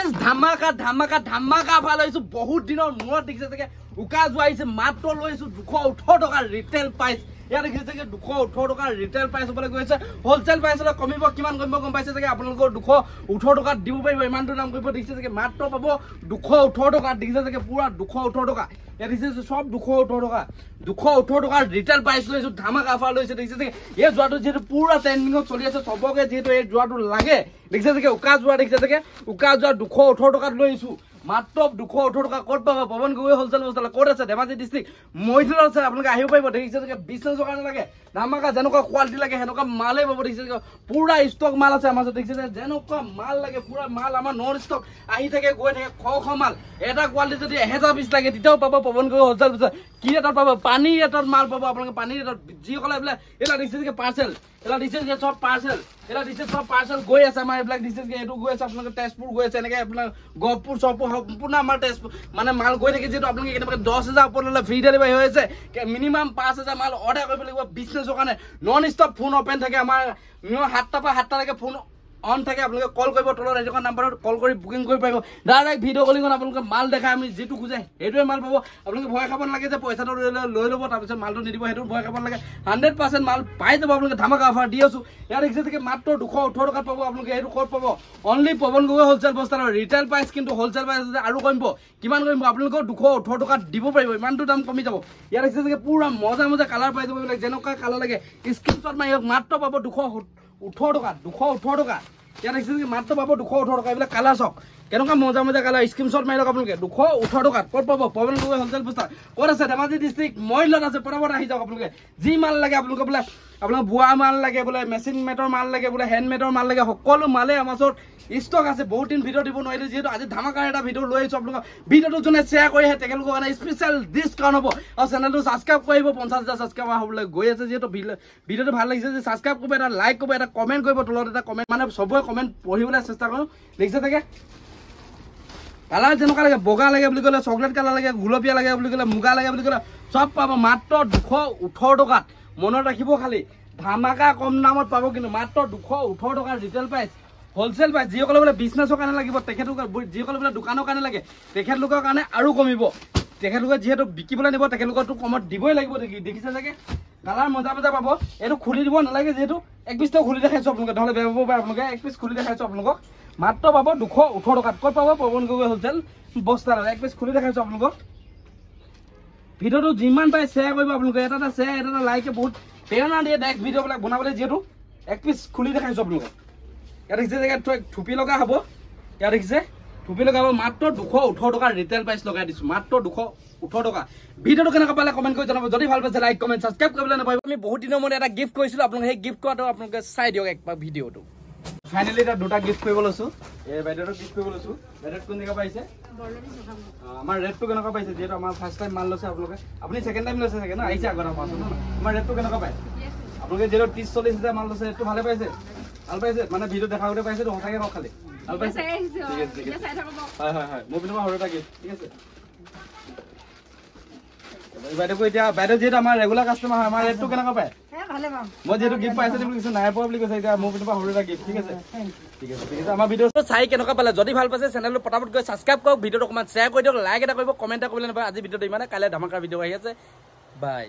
বিশেষ ধামাকা ধামাকা ধামাকা ভাল হৈছো বহুত দিনৰ মূৰত দেখিছে চাগে উকা যোৱা আহিছে মাত্ৰ লৈছো 218 টকা ৰিটেল প্ৰাইচ ইয়াত দেখিছে চাগে 218 টকা ৰিটেল প্ৰাইচ হ'বলৈ গৈছে হোলচেল প্ৰাইচলৈ কমিব কিমান কমিব গম পাইছে চাগে আপোনালোকৰ 218 টকাত দিব পাৰিব ইমানটো দাম কৰিব দেখিছে চাগে মাত্ৰ পাব 218 টকা দেখিছে চাগে পুৰা 218 টকা ইয়াত দেখিছে সব 218 টকা 218 টকা ৰিটেল প্ৰাইচ লৈছো ধামাকা অফাৰ লৈছে দেখিছে চাগে এই যোৱাটো যেটো পুৰা ট্ৰেন্ডিংত চলি আছে সবকে যেটো এই যোৱাটো লাগে দেখিছে চাগে উকা যোৱা দেখিছে চাগে উকা যোৱা 218 টকাত লৈছো মাত্ৰ 218 টকা ক'ত পাব পৱন গগৈ হোলচেল বস্তালা ক'ত আছে ধেমাজি ডিস্ট্ৰিক্ট মহিলাৰ আছে আপোনালোকে আহিব পাৰিব দেখিছে চাগে বিজনেছৰ কাৰণে লাগে ধামাকা যেনেকুৱা কোৱালিটি লাগে হেনেকুৱা মালে পাব দেখিছে পুৰা ষ্টক মাল আছে আমাৰ দেখিছে যেনেকুৱা মাল লাগে পুৰা মাল আমাৰ নন ষ্টক আহি থাকে গৈ থাকে খ মাল এটা কোৱালিটি যদি 1000 পিস লাগে তেতিয়াও পাব পৱন গগৈ হোলচেল বস্তা কি এটা পাব পানী এটাৰ মাল পাব আপোনালোকে পানী এটা যি কলা এইবিলাক এলা দেখিছে চাগে পাৰ্সেল এলা দিছে যে সব পাৰ্সেল এলা দিছে সব পাৰ্সেল গৈ আছে আমাৰ এইবিলাক দিছে যে এটো গৈ আছে আপোনালোকে তেজপুৰ গৈ আছে এনেকে আপোনাৰ গহপুৰ সব সম্পূৰ্ণ আমাৰ তেজপুৰ মানে মাল গৈ থাকে যেটো আপোনালোকে কেনেকৈ 10000 ওপৰলৈ ফ্ৰী ডেলিভাৰী হৈ আছে মিনিমাম 5000 মাল অৰ্ডাৰ কৰিব লাগিব বিজনেছৰ কাৰণে নন ষ্টপ ফোন ওপেন থাকে আমাৰ 7টা পৰা 7টা লৈকে ফোন অন থাকে আপোনালোকে কল কৰিব তলৰ এই নম্বৰত কল কৰি বুকিং কৰি পাৰিব ডাইৰেক্ট ভিডিঅ' কলিং আপোনালোকে মাল দেখাই আমি যেটো খুজে হেটোৱে মাল পাব আপোনালোকে ভয় খাব নালাগে যে পইচাটো লৈ ল'ব তাৰ পিছত মালটো নিদিব হেটো ভয় খাব নালাগে 100% মাল পাই যাব আপোনালোকে ধামাকা অফাৰ দি আছো ইয়াৰ দেখিছে যে মাত্ৰ 218 টকাত পাব আপোনালোকে হেটো ক'ত পাব অনলি পৱন গগৈ হোলচেল বস্তাৰ ৰিটেল প্ৰাইচ কিন্তু হোলচেল প্ৰাইচ আৰু কমিব কিমান কমিব আপোনালোকে 218 টকাত দিব পাৰিব ইমানটো দাম কমি যাব ইয়াৰ দেখিছে যে পুৰা মজা মজা কালাৰ পাই যাব এইবিলাক যেনেকুৱা কালাৰ লাগে স্ক্ৰিনশ্বট মাৰি মাত্ৰ পাব 218 টকা 218 টকা ইয়াত দেখিছে যে মাত্ৰ পাব 218 টকা এইবিলাক কালাৰ চক কেনেকুৱা মজা মজা কালাৰ স্ক্ৰিনশ্বট মাৰি লওক আপোনালোকে 218 টকাত ক'ত পাব পৱন গগৈ হোলচেল বস্তা ক'ত আছে ধেমাজি ডিস্ট্ৰিক্ট মহিলাত আছে পৰাপৰ আহি যাওক আপোনালোকে যি মাল লাগে আপোনালোকে বোলে আপোনাক বুৱা মাল লাগে বোলে মেচিন মেটৰ মাল লাগে বোলে হেণ্ডমেডৰ মাল লাগে সকলো মালে আমাৰ ওচৰত ষ্টক আছে বহুত দিন ভিডিঅ' দিব নোৱাৰিলে যেহেতু আজি ধামাকাৰ এটা ভিডিঅ' লৈ আহিছো আপোনালোকক ভিডিঅ'টো যোনে শ্বেয়াৰ কৰি আহে তেখেতলোকৰ কাৰণে স্পেচিয়েল ডিছকাউণ্ট হ'ব আৰু চেনেলটো ছাবস্ক্ৰাইব কৰিব 50000 ছাবস্ক্ৰাইবাৰ হ'বলৈ গৈ আছে যেহেতু ভিডিঅ'টো ভাল লাগিছে যে ছাবস্ক্ৰাইব কৰিব এটা লাইক কৰিব এটা কমেণ্ট কৰিব তলত এটা কমেণ্ট মানে সবৰে কমেণ্ট পঢ়িবলৈ চেষ্টা কৰোঁ দেখিছে চাগে কালাৰ যেনেকুৱা লাগে বগা লাগে বুলি ক'লে চকলেট কালাৰ লাগে গুলপীয়া লাগে বুলি ক'লে মুগা লাগে বুলি ক'লে সব পাব মাত্ৰ 218 টকাত মনত ৰাখিব খালি ধামাকা কম দামত পাব কিন্তু মাত্ৰ 218 টকাৰ ৰিটেল প্ৰাইচ হোলচেল প্ৰাইচ যিসকলে বোলে বিজনেছৰ কাৰণে লাগিব তেখেতলোকৰ যিসকলে বোলে দোকানৰ কাৰণে লাগে তেখেতলোকৰ কাৰণে আৰু কমিব তেখেতলোকে যিহেতু বিকিবলৈ নিব তেখেতলোকৰটো কমত দিবই লাগিব দেখিছে চাগে কালাৰ মজা মজা পাব এইটো খুলি দিব নালাগে যেহেতু এক পিছটো খুলি দেখাইছো আপোনালোকে নহ'লে বেয়া পাব পাৰে আপোনালোকে এক পিছ খুলি দেখাইছো আপোনালোকক মাত্ৰ পাব 218 টকাত ক'ত পাব পৱন গগৈ হোলচেল বস্তাৰ এক পিছ খুলি দেখাইছো আপোনালোকক ভিডিঅ'টো যিমান পাই শ্বেয়াৰ কৰিব আপোনালোকে এটা শ্বেয়াৰ এটা লাইকে বহুত প্ৰেৰণা দিয়ে নেক্সট ভিডিঅ'বিলাক বনাবলৈ যিহেতু এক পিছ খুলি দেখাইছো আপোনালোকে ইয়াত দেখিছে জেগাত থুপি লগা হ'ব ইয়াত দেখিছে থুপি লগা হ'ব মাত্ৰ 218 টকাৰ ৰিটেল প্ৰাইচ লগাই দিছো মাত্ৰ 218 টকা ভিডিঅ'টো কেনেকুৱা পালে কমেণ্ট কৰি জনাব যদি ভাল পাইছে লাইক কমেণ্ট ছাবস্ক্ৰাইব কৰিবলৈ নাপাহৰিব আমি বহুত দিনৰ মূৰত এটা গিফ্ট কৰিছিলো আপোনালোকে সেই গিফ্ট কৰাটো আপোনালোকে চাই দিয়ক একবাৰ ভিডিঅ'টো ফাইনালি এটা দুটা গিফ্ট কৰিব লৈছো এই বাইদেউটো গিফ্ট কৰিব লৈছো বাইদেউটো কোন জেগা পাইছে আমাৰ ৰেটটো কেনেকুৱা পাইছে যেহেতু আমাৰ ফাৰ্ষ্ট টাইম মাল লৈছে আপোনালোকে আপুনি ছেকেণ্ড টাইম লৈছে চাগে ন আহিছে আগত আমাৰ ৰেটটো কেনেকুৱা পায় আপোনালোকে যেহেতু 30-40 হাজাৰ মাল লৈছে ৰেটটো ভালে পাইছে ভাল পাইছে মানে ভিডিঅ' দেখাওঁতে পাইছে তো সঁচাকৈ কওক খালি ভাল পাইছে ঠিক আছে হয় হয় হয় মোৰ পিনৰ পৰা সৰু এটা গিফ্ট ঠিক আছে বাইদেউকো এতিয়া বাইদেউ যিহেতু আমাৰ ৰেগুলাৰ কাষ্টমাৰ হয় আমাৰ ৰেটটো কেনেকুৱা পায় মই যেহেতু গিফ্ট পাইছে বুলি কৈছো নাই পোৱা বুলি কৈছে এতিয়া মোৰ পিনৰ পৰা সৰু এটা গিফ্ট ঠিক আছে ঠিক আছে আমাৰ ভিডিঅ'টো চাই কেনেকুৱা পালে যদি ভাল পাইছে চেনেলটো পটাপট গৈ ছাবস্ক্ৰাইব কৰক ভিডিঅ'টো অকণমান শ্বেয়াৰ কৰি দিয়ক লাইক এটা কৰিব কমেণ্ট এটা কৰিবলৈ নাপায় আজি ভিডিঅ'টো ইমানে কাইলৈ ধামাকাৰ ভিডিঅ' আহি আছে বাই